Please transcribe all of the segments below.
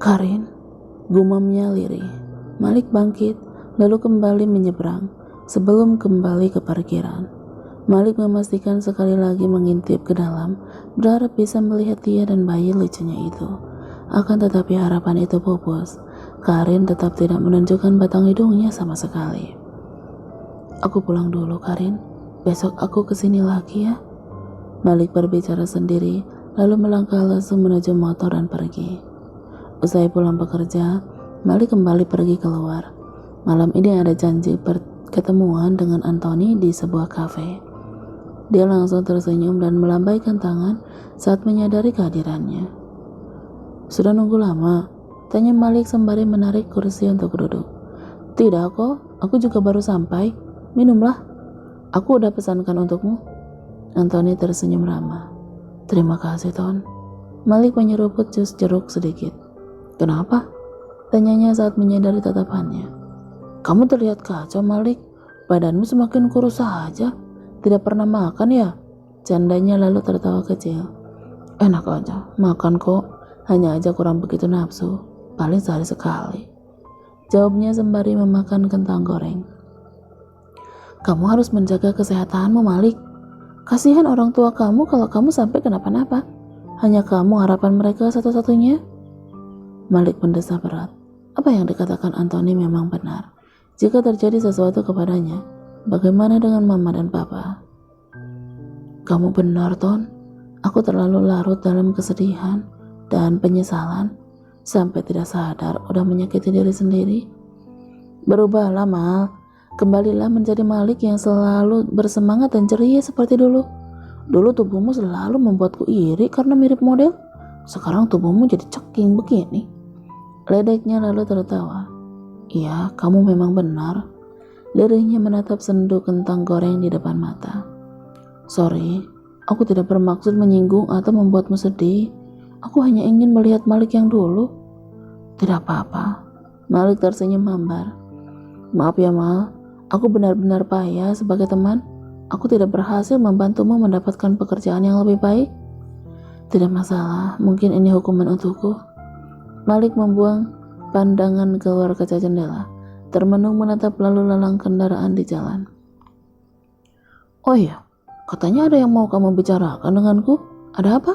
Karin, gumamnya lirih. Malik bangkit, lalu kembali menyeberang sebelum kembali ke parkiran. Malik memastikan sekali lagi mengintip ke dalam, berharap bisa melihat dia dan bayi lucunya itu. Akan tetapi harapan itu pupus. Karin tetap tidak menunjukkan batang hidungnya sama sekali. Aku pulang dulu, Karin. Besok aku kesini lagi ya. Malik berbicara sendiri, lalu melangkah lesu menuju motor dan pergi. Usai pulang bekerja, Malik kembali pergi keluar. Malam ini ada janji pertemuan dengan Anthony di sebuah kafe. Dia langsung tersenyum dan melambaikan tangan saat menyadari kehadirannya. Sudah nunggu lama? Tanya Malik sembari menarik kursi untuk duduk. Tidak kok, aku juga baru sampai. Minumlah, aku udah pesankan untukmu. Anthony tersenyum ramah. Terima kasih, Ton. Malik menyeruput jus jeruk sedikit. Kenapa? Tanyanya saat menyadari tatapannya. Kamu terlihat kacau, Malik. Badanmu semakin kurus saja. Tidak pernah makan ya? Candanya lalu tertawa kecil. Enak aja, makan kok. Hanya aja kurang begitu nafsu. Paling sehari sekali. Jawabnya sembari memakan kentang goreng. Kamu harus menjaga kesehatanmu, Malik. Kasihan orang tua kamu kalau kamu sampai kenapa-napa. Hanya kamu harapan mereka satu-satunya. Malik mendesah berat. Apa yang dikatakan Anthony memang benar. Jika terjadi sesuatu kepadanya, bagaimana dengan mama dan papa? Kamu benar, Ton. Aku terlalu larut dalam kesedihan dan penyesalan sampai tidak sadar udah menyakiti diri sendiri. Berubahlah, Mal. Kembalilah menjadi Malik yang selalu bersemangat dan ceria seperti dulu. Dulu tubuhmu selalu membuatku iri karena mirip model. Sekarang tubuhmu jadi ceking begini. Ledeknya lalu tertawa. Iya, kamu memang benar. Lirihnya menatap sendok kentang goreng di depan mata. Sorry, aku tidak bermaksud menyinggung atau membuatmu sedih. Aku hanya ingin melihat Malik yang dulu. Tidak apa-apa. Malik tersenyum hambar. Maaf ya, Mal. Aku benar-benar payah sebagai teman. Aku tidak berhasil membantumu mendapatkan pekerjaan yang lebih baik. Tidak masalah, mungkin ini hukuman untukku. Malik membuang pandangan keluar kaca jendela, termenung menatap lalu lalang kendaraan di jalan. Oh iya, katanya ada yang mau kamu bicarakan denganku. Ada apa?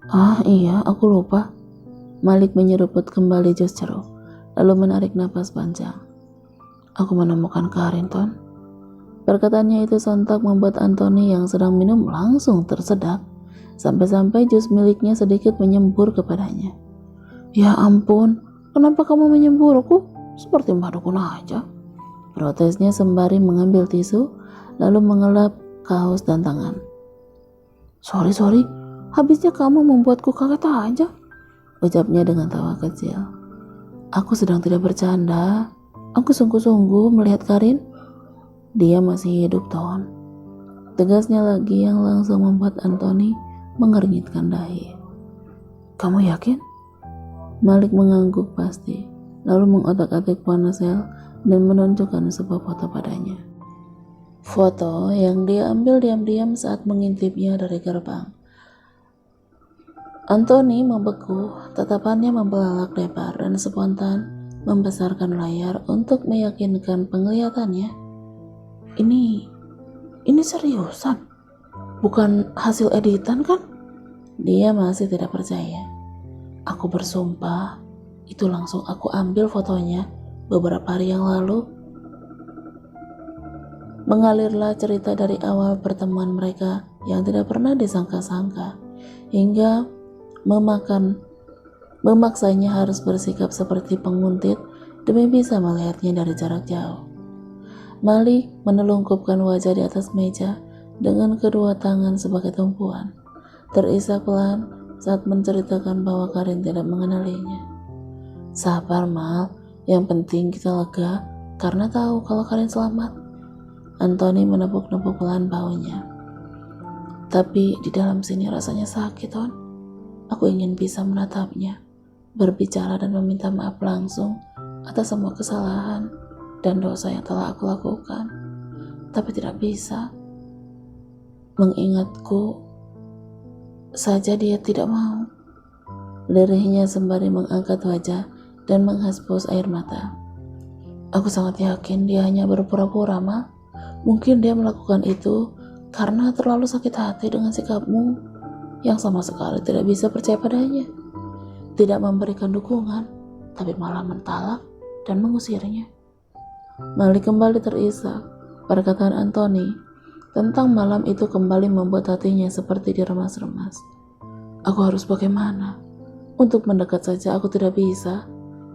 Ah iya, aku lupa. Malik menyeruput kembali jus jeruk, lalu menarik napas panjang. Aku menemukan Karin, Ton. Perkataannya itu sontak membuat Anthony yang sedang minum langsung tersedak, sampai-sampai jus miliknya sedikit menyembur kepadanya. Ya ampun, kenapa kamu menyemburku? Seperti mbak dukun aja. Protesnya sembari mengambil tisu, lalu mengelap kaos dan tangan. Sorry, habisnya kamu membuatku kaget aja, ucapnya dengan tawa kecil. Aku sedang tidak bercanda. Aku sungguh-sungguh melihat Karin. Dia masih hidup, Ton. Tegasnya lagi yang langsung membuat Anthony mengernyitkan dahi. Kamu yakin? Malik mengangguk pasti, lalu mengotak-atik ponsel dan menunjukkan sebuah foto padanya. Foto yang dia ambil diam-diam saat mengintipnya dari gerbang. Anthony membeku, tatapannya membelalak lebar dan spontan membesarkan layar untuk meyakinkan penglihatannya. Ini seriusan? Bukan hasil editan kan? Dia masih tidak percaya. Aku bersumpah, itu langsung aku ambil fotonya beberapa hari yang lalu. Mengalirlah cerita dari awal pertemuan mereka yang tidak pernah disangka-sangka, hingga memaksanya harus bersikap seperti penguntit demi bisa melihatnya dari jarak jauh. Malik menelungkupkan wajah di atas meja dengan kedua tangan sebagai tumpuan, terisak pelan saat menceritakan bahwa Karin tidak mengenalinya. Sabar, Mal, yang penting kita lega karena tahu kalau Karin selamat. Anthony menepuk-nepuk pelan bahunya. Tapi di dalam sini rasanya sakit, Ton. Aku ingin bisa menatapnya, berbicara dan meminta maaf langsung atas semua kesalahan dan dosa yang telah aku lakukan. Tapi tidak bisa. Mengingatku saja dia tidak mau. lirihnya sembari mengangkat wajah dan menghapus air mata. Aku sangat yakin dia hanya berpura-pura, Ma. Mungkin dia melakukan itu karena terlalu sakit hati dengan sikapmu yang sama sekali tidak bisa percaya padanya. Tidak memberikan dukungan, tapi malah mentalak dan mengusirnya. Malik kembali terisak. Perkataan Anthony tentang malam itu kembali membuat hatinya seperti diremas-remas. Aku harus bagaimana? Untuk mendekat saja aku tidak bisa.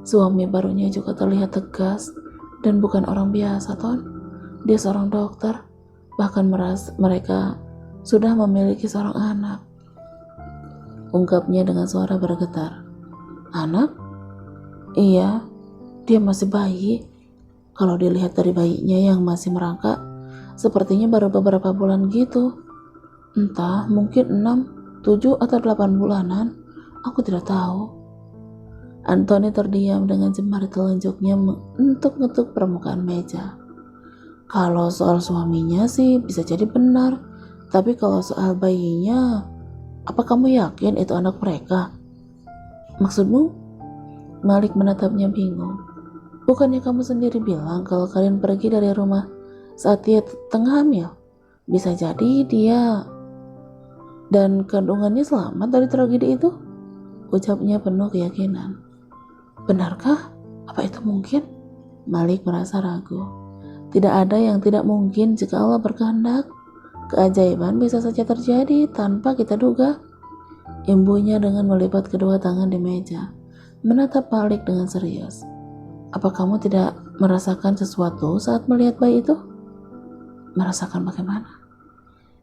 Suami barunya juga terlihat tegas dan bukan orang biasa, Ton. Dia seorang dokter. Bahkan mereka sudah memiliki seorang anak. Ungkapnya dengan suara bergetar. Anak? Iya, dia masih bayi. Kalau dilihat dari bayinya yang masih merangkak, sepertinya baru beberapa bulan gitu. Entah, mungkin 6, 7, atau 8 bulanan. Aku tidak tahu. Anthony terdiam dengan jemari telunjuknya mengetuk permukaan meja. Kalau soal suaminya sih bisa jadi benar. Tapi kalau soal bayinya, apa kamu yakin itu anak mereka? Maksudmu? Malik menatapnya bingung. Bukannya kamu sendiri bilang kalau kalian pergi dari rumah saat dia tengah hamil? Bisa jadi dia dan kandungannya selamat dari tragedi itu? Ucapnya penuh keyakinan. Benarkah? Apa itu mungkin? Malik merasa ragu. Tidak ada yang tidak mungkin jika Allah berkehendak. Keajaiban bisa saja terjadi tanpa kita duga. Imbunya dengan melipat kedua tangan di meja, menatap Malik dengan serius. Apa kamu tidak merasakan sesuatu saat melihat bayi itu? Merasakan bagaimana?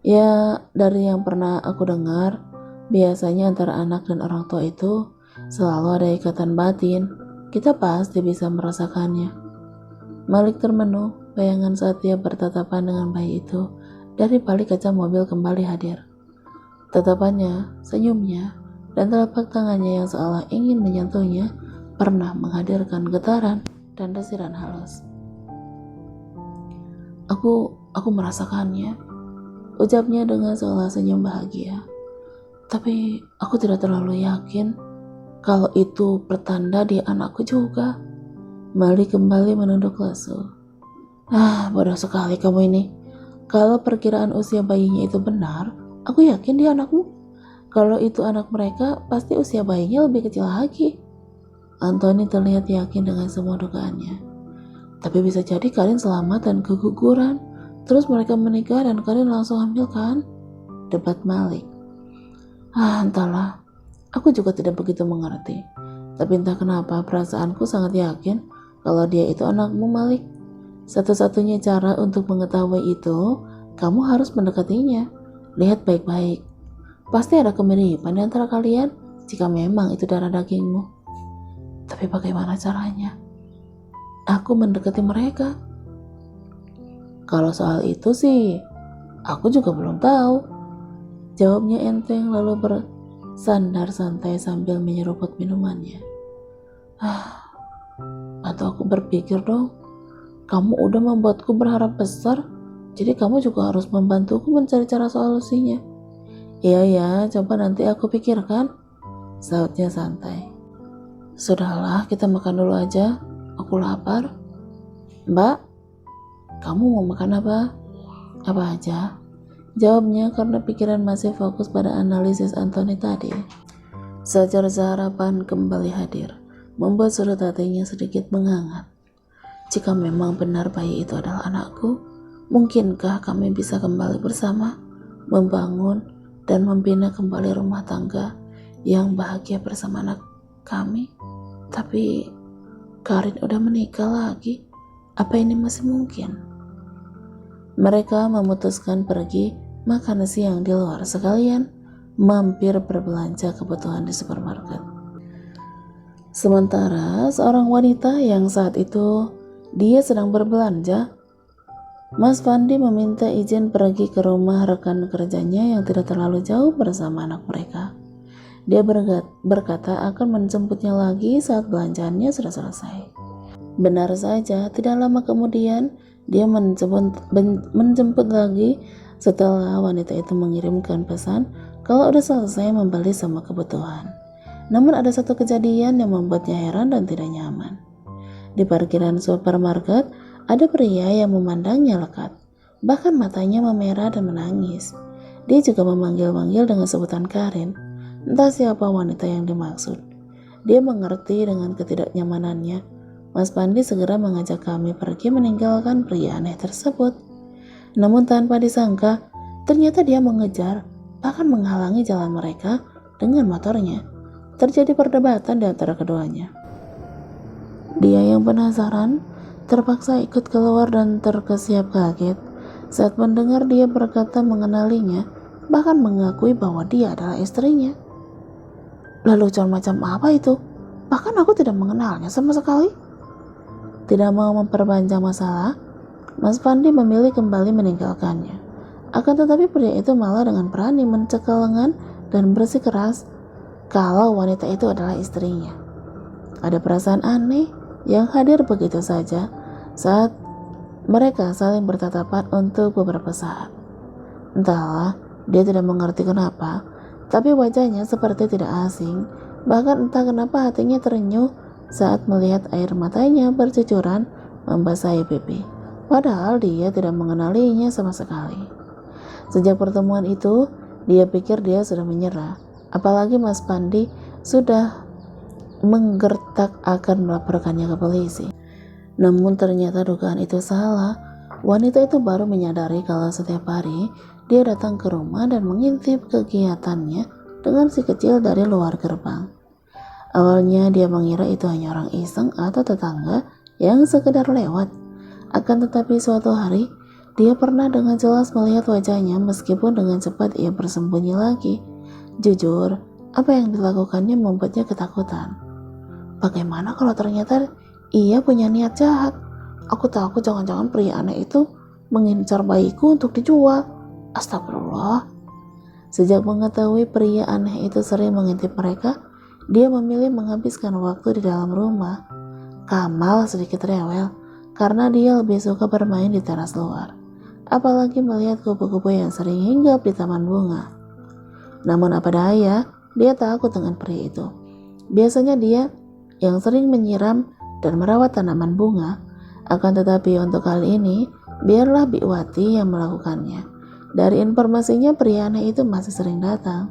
Ya, dari yang pernah aku dengar, biasanya antara anak dan orang tua itu selalu ada ikatan batin. Kita pasti bisa merasakannya. Malik termenung, bayangan saat dia bertatapan dengan bayi itu dari balik kaca mobil kembali hadir. Tatapannya, senyumnya, dan telapak tangannya yang seolah ingin menyentuhnya pernah menghadirkan getaran dan desiran halus. Aku merasakannya, ucapnya dengan seolah senyum bahagia. Tapi aku tidak terlalu yakin kalau itu pertanda dia anakku juga. Malik kembali menunduk lesu. Bodoh sekali kamu ini. Kalau perkiraan usia bayinya itu benar, aku yakin dia anakmu. Kalau itu anak mereka, pasti usia bayinya lebih kecil lagi. Anthony terlihat yakin dengan semua dugaannya. Tapi bisa jadi kalian selamat dan keguguran. Terus mereka menikah dan kalian langsung hamil kan? Debat Malik. Entahlah. Aku juga tidak begitu mengerti. Tapi entah kenapa perasaanku sangat yakin kalau dia itu anakmu, Malik. Satu-satunya cara untuk mengetahui itu, kamu harus mendekatinya. Lihat baik-baik. Pasti ada kemiripan di antara kalian jika memang itu darah dagingmu. Tapi bagaimana caranya? Aku mendekati mereka. Kalau soal itu sih, aku juga belum tahu. Jawabnya enteng lalu bersandar santai sambil menyeruput minumannya. Bantu aku berpikir dong. Kamu udah membuatku berharap besar, jadi kamu juga harus membantuku mencari cara solusinya. Iya, coba nanti aku pikirkan, sautnya santai. Sudahlah, kita makan dulu aja. Aku lapar. Mbak, kamu mau makan apa? Apa aja? Jawabnya karena pikiran masih fokus pada analisis Anthony tadi. Secerca harapan kembali hadir, membuat sudut hatinya sedikit menghangat. Jika memang benar bayi itu adalah anakku, mungkinkah kami bisa kembali bersama, membangun dan membina kembali rumah tangga yang bahagia bersama anak kami? Tapi Karin udah menikah lagi. Apa ini masih mungkin? Mereka memutuskan pergi makan siang di luar sekalian mampir berbelanja kebutuhan di supermarket. Sementara seorang wanita yang saat itu dia sedang berbelanja, Mas Fandi meminta izin pergi ke rumah rekan kerjanya yang tidak terlalu jauh bersama anak mereka. Dia berkata akan menjemputnya lagi saat belanjaannya sudah selesai. Benar saja, tidak lama kemudian dia menjemput lagi setelah wanita itu mengirimkan pesan kalau udah selesai membeli semua kebutuhan. Namun ada satu kejadian yang membuatnya heran dan tidak nyaman. Di parkiran supermarket, ada pria yang memandangnya lekat. Bahkan matanya memerah dan menangis. Dia juga memanggil-manggil dengan sebutan Karin. Entah siapa wanita yang dimaksud. Dia mengerti dengan ketidaknyamanannya. Mas Pandi segera mengajak kami pergi meninggalkan pria aneh tersebut. Namun tanpa disangka, ternyata dia mengejar, bahkan menghalangi jalan mereka dengan motornya. Terjadi perdebatan di antara keduanya. Dia yang penasaran, terpaksa ikut keluar dan terkesiap kaget saat mendengar dia berkata mengenalinya, bahkan mengakui bahwa dia adalah istrinya. Lelucon macam apa itu? Bahkan aku tidak mengenalnya sama sekali. Tidak mau memperpanjang masalah, Mas Pandi memilih kembali meninggalkannya. Akan tetapi pria itu malah dengan berani mencekal lengan dan bersikeras kalau wanita itu adalah istrinya. Ada perasaan aneh yang hadir begitu saja saat mereka saling bertatapan untuk beberapa saat. Entahlah, dia tidak mengerti kenapa, tapi wajahnya seperti tidak asing. Bahkan entah kenapa hatinya terenyuh saat melihat air matanya bercucuran membasahi pipi. Padahal dia tidak mengenalinya sama sekali. Sejak pertemuan itu, dia pikir dia sudah menyerah. Apalagi Mas Pandi sudah menggertak akan melaporkannya ke polisi. Namun ternyata dugaan itu salah. Wanita itu baru menyadari kalau setiap hari dia datang ke rumah dan mengintip kegiatannya dengan si kecil dari luar gerbang. Awalnya dia mengira itu hanya orang iseng atau tetangga yang sekedar lewat. Akan tetapi suatu hari dia pernah dengan jelas melihat wajahnya meskipun dengan cepat ia bersembunyi lagi. Jujur, apa yang dilakukannya membuatnya ketakutan. Bagaimana kalau ternyata ia punya niat jahat? Aku takut jangan-jangan pria aneh itu mengincar bayiku untuk dijual. Astagfirullah. Sejak mengetahui pria aneh itu sering mengintip mereka, dia memilih menghabiskan waktu di dalam rumah. Kamal sedikit rewel karena dia lebih suka bermain di teras luar, apalagi melihat kupu-kupu yang sering hinggap di taman bunga. Namun apa daya, dia takut dengan pria itu. Biasanya dia yang sering menyiram dan merawat tanaman bunga. Akan tetapi untuk kali ini, biarlah Biwati yang melakukannya. Dari informasinya, pria aneh itu masih sering datang.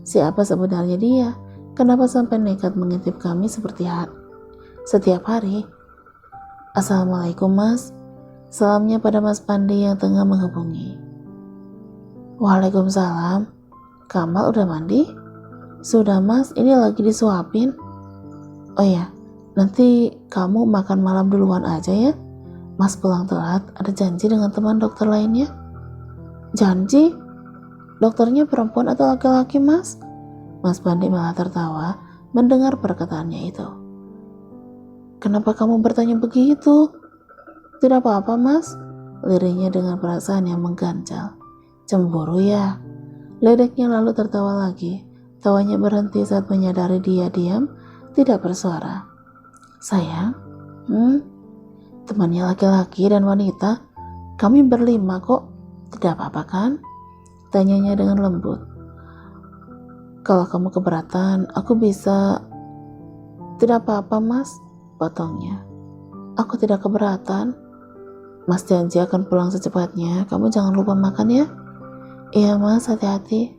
Siapa sebenarnya dia? Kenapa sampai nekat mengintip kami seperti setiap hari? Assalamualaikum Mas. Salamnya pada Mas Pandi yang tengah menghubungi. Waalaikumsalam. Kamal udah mandi? Sudah Mas, ini lagi disuapin. Oh ya, nanti kamu makan malam duluan aja ya. Mas pulang telat, ada janji dengan teman dokter lainnya. Janji? Dokternya perempuan atau laki-laki Mas? Mas Pandi malah tertawa mendengar perkataannya itu. Kenapa kamu bertanya begitu? Tidak apa-apa Mas, lirihnya dengan perasaan yang mengganjal. Cemburu ya? Ledeknya lalu tertawa lagi. Tawanya berhenti saat menyadari dia diam, tidak bersuara. Sayang, temannya laki-laki dan wanita, kami berlima kok. Tidak apa-apa kan? Tanyanya dengan lembut. Kalau kamu keberatan, aku bisa. Tidak apa-apa Mas, potongnya. Aku tidak keberatan. Mas janji akan pulang secepatnya. Kamu jangan lupa makan ya. Iya Mas, hati-hati.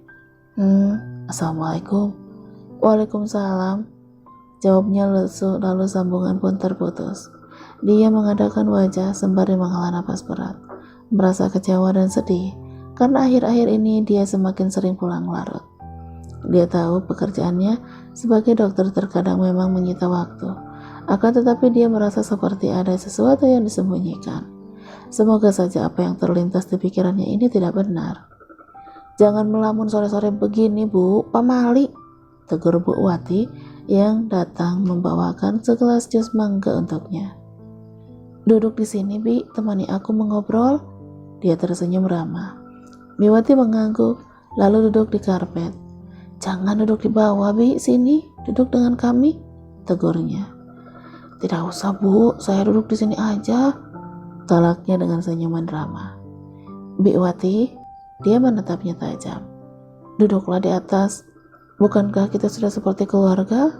Assalamualaikum. Waalaikumsalam. Jawabnya lesu, lalu sambungan pun terputus. Dia mengadakan wajah sembari menghela napas berat, merasa kecewa dan sedih karena akhir-akhir ini dia semakin sering pulang larut. Dia tahu pekerjaannya sebagai dokter terkadang memang menyita waktu, akan tetapi dia merasa seperti ada sesuatu yang disembunyikan. Semoga saja apa yang terlintas di pikirannya ini tidak benar. Jangan melamun sore-sore begini Bu, pamali, tegur Bu Wati yang datang membawakan segelas jus mangga untuknya. Duduk di sini Bi, temani aku mengobrol. Dia tersenyum ramah. Biwati mengangguk, lalu duduk di karpet. Jangan duduk di bawah Bi, sini, duduk dengan kami, tegurnya. Tidak usah Bu, saya duduk di sini aja, tolaknya dengan senyuman ramah. Biwati, dia menatapnya tajam. Duduklah di atas. Bukankah kita sudah seperti keluarga?